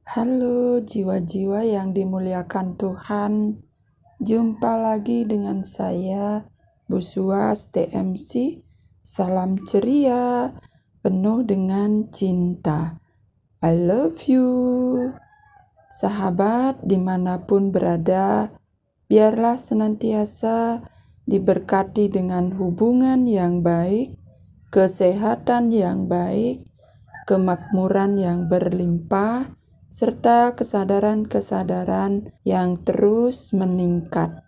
Halo jiwa-jiwa yang dimuliakan Tuhan, jumpa lagi dengan saya, Bu Suas TMC. Salam ceria, penuh dengan cinta. I love you. Sahabat dimanapun berada, biarlah senantiasa diberkati dengan hubungan yang baik, kesehatan yang baik, kemakmuran yang berlimpah, serta kesadaran-kesadaran yang terus meningkat.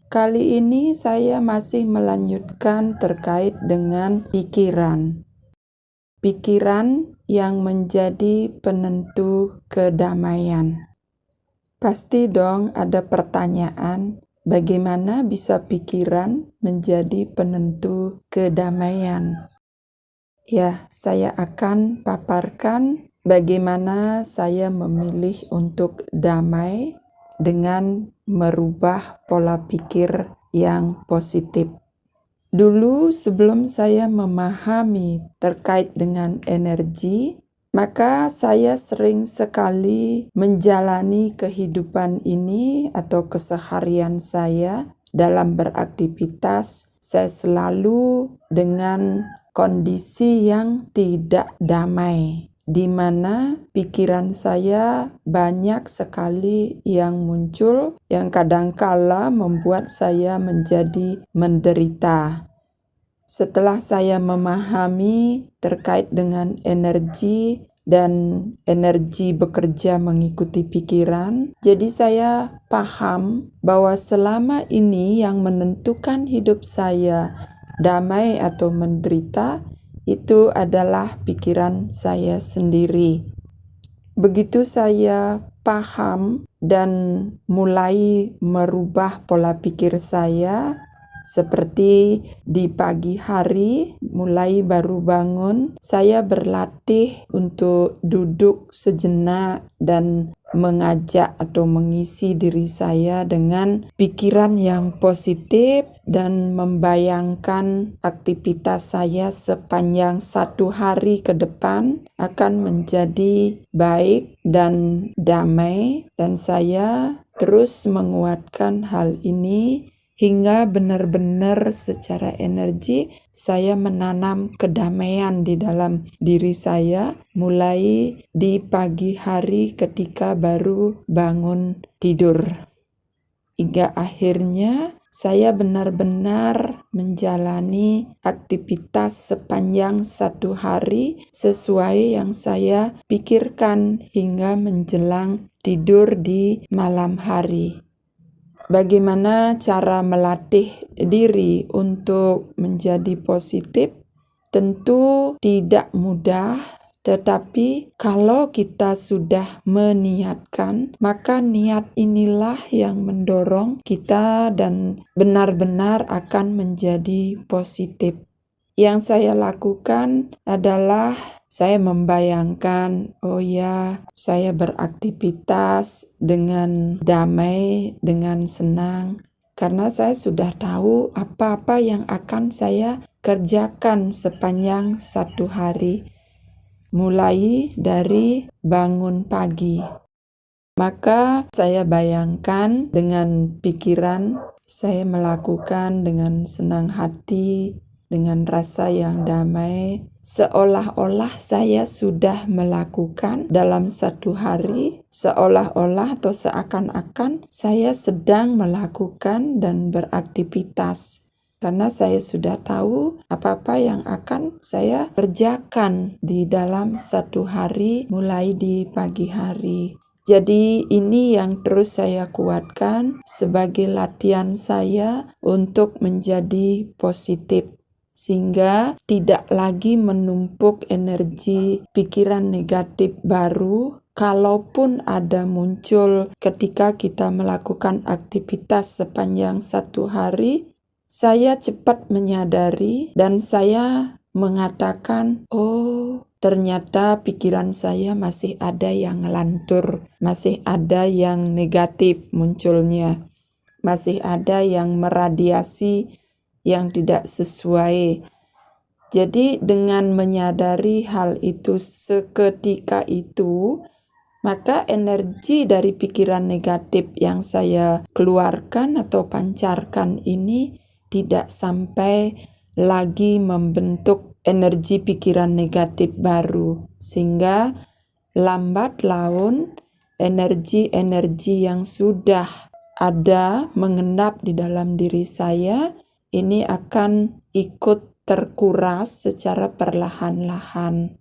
Kali ini saya masih melanjutkan terkait dengan pikiran. Pikiran yang menjadi penentu kedamaian. Pasti dong ada pertanyaan, bagaimana bisa pikiran menjadi penentu kedamaian? Ya, saya akan paparkan bagaimana saya memilih untuk damai dengan merubah pola pikir yang positif. Dulu sebelum saya memahami terkait dengan energi, maka saya sering sekali menjalani kehidupan ini atau keseharian saya dalam beraktivitas. Saya selalu dengan kondisi yang tidak damai, di mana pikiran saya banyak sekali yang muncul, yang kadangkala membuat saya menjadi menderita. Setelah saya memahami terkait dengan energi dan energi bekerja mengikuti pikiran, jadi saya paham bahwa selama ini yang menentukan hidup saya damai atau menderita itu adalah pikiran saya sendiri. Begitu saya paham dan mulai merubah pola pikir saya, seperti di pagi hari, mulai baru bangun, saya berlatih untuk duduk sejenak dan mengajak atau mengisi diri saya dengan pikiran yang positif dan membayangkan aktivitas saya sepanjang satu hari ke depan akan menjadi baik dan damai, dan saya terus menguatkan hal ini hingga benar-benar secara energi saya menanam kedamaian di dalam diri saya mulai di pagi hari ketika baru bangun tidur. Hingga akhirnya saya benar-benar menjalani aktivitas sepanjang satu hari sesuai yang saya pikirkan hingga menjelang tidur di malam hari. Bagaimana cara melatih diri untuk menjadi positif? Tentu tidak mudah, tetapi kalau kita sudah meniatkan, maka niat inilah yang mendorong kita dan benar-benar akan menjadi positif. Yang saya lakukan adalah saya membayangkan, oh ya, saya beraktivitas dengan damai, dengan senang, karena saya sudah tahu apa-apa yang akan saya kerjakan sepanjang satu hari, mulai dari bangun pagi. Maka saya bayangkan dengan pikiran, saya melakukan dengan senang hati, dengan rasa yang damai, seolah-olah saya sudah melakukan dalam satu hari, seolah-olah atau seakan-akan saya sedang melakukan dan beraktivitas. Karena saya sudah tahu apa-apa yang akan saya kerjakan di dalam satu hari mulai di pagi hari. Jadi ini yang terus saya kuatkan sebagai latihan saya untuk menjadi positif, sehingga tidak lagi menumpuk energi pikiran negatif baru. Kalaupun ada muncul ketika kita melakukan aktivitas sepanjang satu hari, saya cepat menyadari dan saya mengatakan, oh, ternyata pikiran saya masih ada yang ngelantur, masih ada yang negatif munculnya, masih ada yang meradiasi yang tidak sesuai. Jadi dengan menyadari hal itu seketika itu, maka energi dari pikiran negatif yang saya keluarkan atau pancarkan ini tidak sampai lagi membentuk energi pikiran negatif baru, sehingga lambat laun energi-energi yang sudah ada mengendap di dalam diri saya ini akan ikut terkuras secara perlahan-lahan.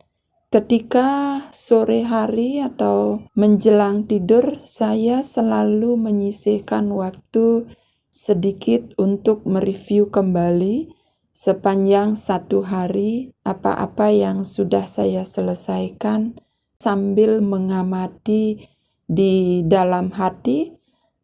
Ketika sore hari atau menjelang tidur, saya selalu menyisihkan waktu sedikit untuk mereview kembali sepanjang satu hari apa-apa yang sudah saya selesaikan, sambil mengamati di dalam hati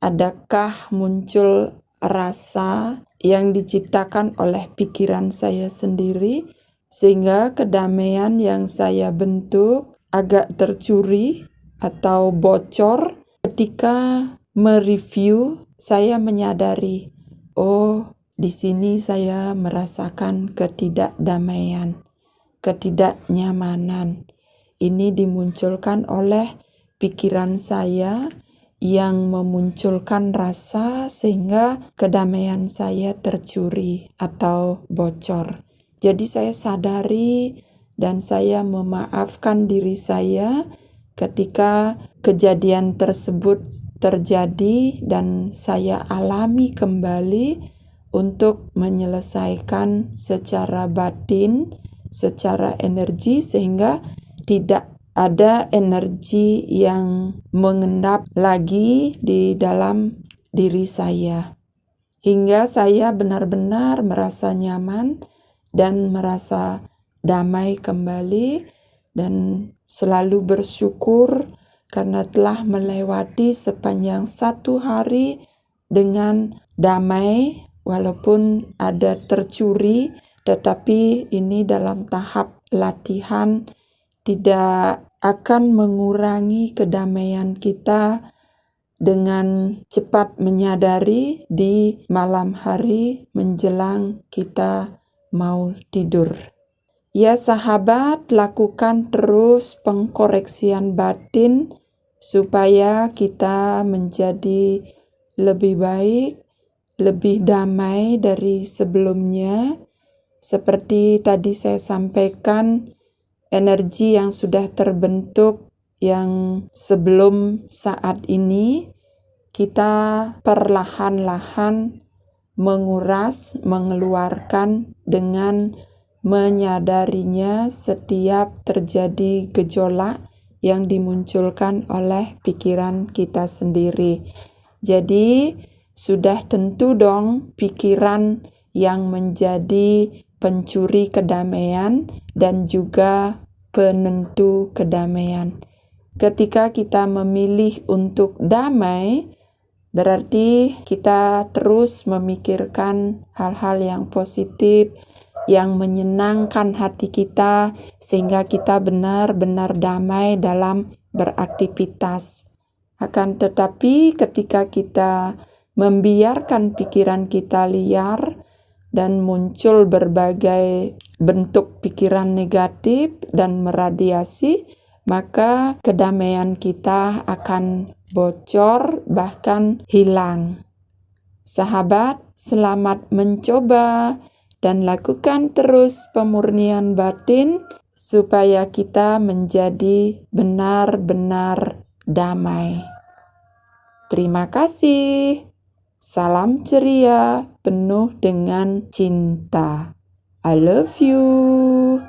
adakah muncul rasa yang diciptakan oleh pikiran saya sendiri, sehingga kedamaian yang saya bentuk agak tercuri atau bocor. Ketika mereview, saya menyadari, oh, di sini saya merasakan ketidakdamaian, ketidaknyamanan. Ini dimunculkan oleh pikiran saya yang memunculkan rasa sehingga kedamaian saya tercuri atau bocor. Jadi saya sadari dan saya memaafkan diri saya ketika kejadian tersebut terjadi dan saya alami kembali untuk menyelesaikan secara batin, secara energi, sehingga tidak ada energi yang mengendap lagi di dalam diri saya. Hingga saya benar-benar merasa nyaman dan merasa damai kembali dan selalu bersyukur karena telah melewati sepanjang satu hari dengan damai, walaupun ada tercuri, tetapi ini dalam tahap latihan, tidak akan mengurangi kedamaian kita dengan cepat menyadari di malam hari menjelang kita mau tidur. Ya sahabat, lakukan terus pengkoreksian batin supaya kita menjadi lebih baik, lebih damai dari sebelumnya. Seperti tadi saya sampaikan, energi yang sudah terbentuk yang sebelum saat ini, kita perlahan-lahan menguras, mengeluarkan dengan menyadarinya setiap terjadi gejolak yang dimunculkan oleh pikiran kita sendiri. Jadi sudah tentu dong pikiran yang menjadi pencuri kedamaian dan juga penentu kedamaian. Ketika kita memilih untuk damai, berarti kita terus memikirkan hal-hal yang positif, yang menyenangkan hati kita, sehingga kita benar-benar damai dalam beraktivitas. Akan tetapi ketika kita membiarkan pikiran kita liar dan muncul berbagai bentuk pikiran negatif dan meradiasi, maka kedamaian kita akan bocor, bahkan hilang. Sahabat, selamat mencoba dan lakukan terus pemurnian batin supaya kita menjadi benar-benar damai. Terima kasih. Salam ceria, penuh dengan cinta. I love you.